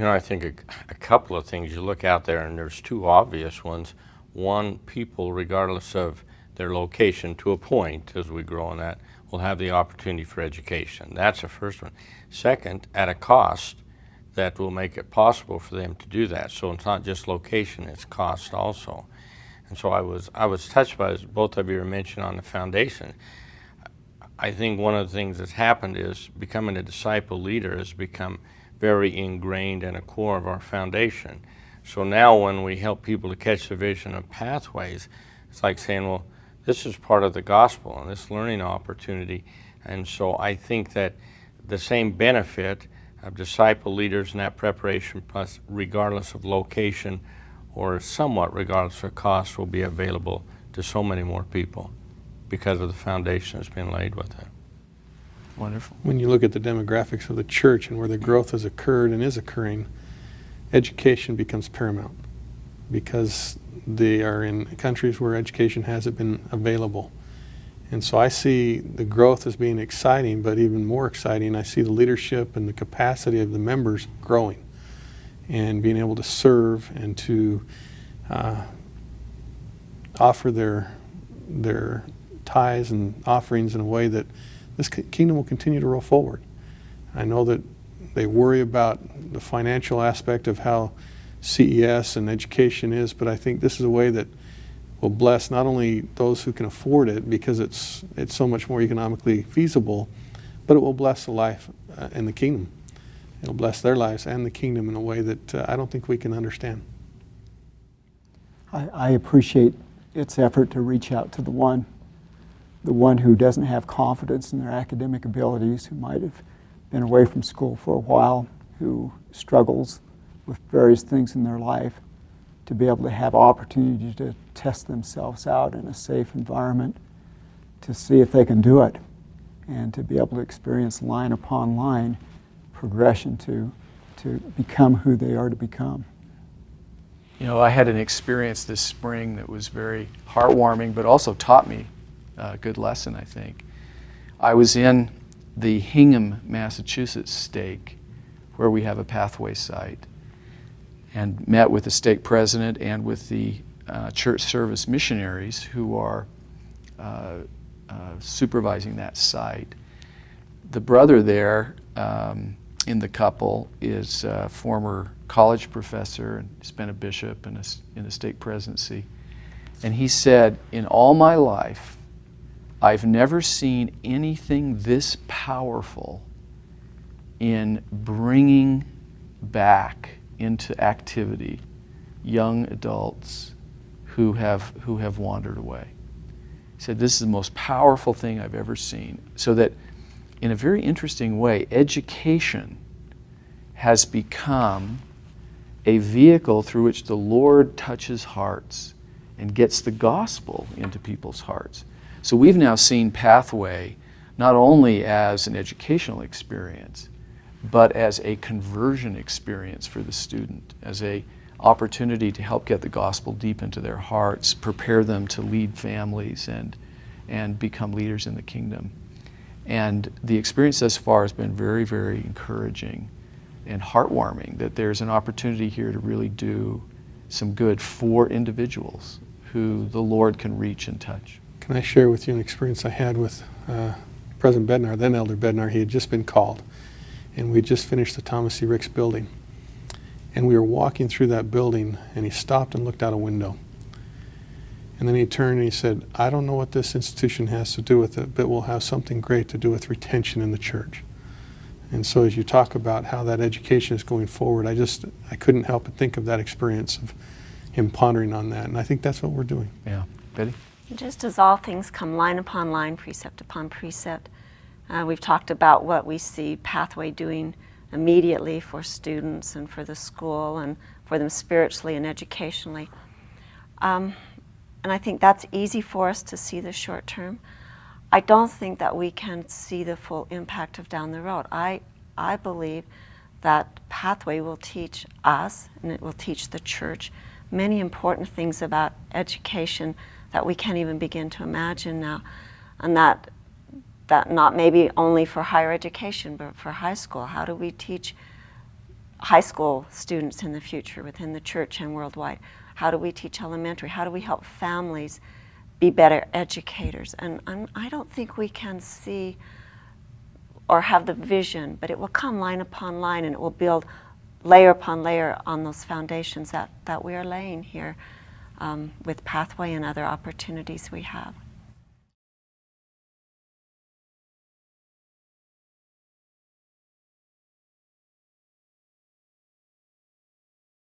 I think a couple of things you look out there, and there's two obvious ones. One, people, regardless of their location, to a point, as we grow in that, will have the opportunity for education. That's the first one. Second, at a cost that will make it possible for them to do that. So it's not just location, it's cost also. And so I was touched by, as both of you mentioned, on the foundation. I think one of the things that's happened is becoming a disciple leader has become very ingrained in a core of our foundation. So now when we help people to catch the vision of pathways, it's like saying, well, this is part of the gospel and this learning opportunity. And so I think that the same benefit of disciple leaders and that preparation, plus regardless of location or somewhat regardless of cost, will be available to so many more people because of the foundation that's been laid with it. Wonderful. When you look at the demographics of the church and where the growth has occurred and is occurring, education becomes paramount because they are in countries where education hasn't been available. And so I see the growth as being exciting, but even more exciting, I see the leadership and the capacity of the members growing and being able to serve and to offer their tithes and offerings in a way that this kingdom will continue to roll forward. I know that they worry about the financial aspect of how CES and education is, but I think this is a way that will bless not only those who can afford it because it's so much more economically feasible, but it will bless the life in the kingdom. It'll bless their lives and the kingdom in a way that I don't think we can understand. I appreciate its effort to reach out to the one who doesn't have confidence in their academic abilities, who might have been away from school for a while, who struggles with various things in their life, to be able to have opportunity to test themselves out in a safe environment, to see if they can do it, and to be able to experience line upon line progression to become who they are to become. You know, I had an experience this spring that was very heartwarming, but also taught me a good lesson, I think. I was in the Hingham, Massachusetts stake, where we have a pathway site, and met with the stake president and with the church service missionaries who are supervising that site. The brother there in the couple is a former college professor and has been a bishop in the stake presidency. And he said, in all my life, I've never seen anything this powerful in bringing back into activity young adults who have wandered away. He said, this is the most powerful thing I've ever seen. So that in a very interesting way, education has become a vehicle through which the Lord touches hearts and gets the gospel into people's hearts. So we've now seen Pathway not only as an educational experience, but as a conversion experience for the student, as an opportunity to help get the gospel deep into their hearts, prepare them to lead families and become leaders in the kingdom. And the experience thus far has been very, very encouraging and heartwarming that there's an opportunity here to really do some good for individuals who the Lord can reach and touch. Can I share with you an experience I had with President Bednar, then Elder Bednar? He had just been called, and we just finished the Thomas C. Ricks building. And we were walking through that building, and he stopped and looked out a window. And then he turned and he said, I don't know what this institution has to do with it, but it will have something great to do with retention in the church. And so as you talk about how that education is going forward, I couldn't help but think of that experience of him pondering on that. And I think that's what we're doing. Yeah. Betty? Just as all things come line upon line, precept upon precept, we've talked about what we see Pathway doing immediately for students and for the school and for them spiritually and educationally. And I think that's easy for us to see the short term. I don't think that we can see the full impact of down the road. I believe that Pathway will teach us, and it will teach the church, many important things about education that we can't even begin to imagine now. And that not maybe only for higher education, but for high school. How do we teach high school students in the future within the church and worldwide? How do we teach elementary? How do we help families be better educators? And I don't think we can see or have the vision, but it will come line upon line, and it will build layer upon layer on those foundations that we are laying here with Pathway and other opportunities we have.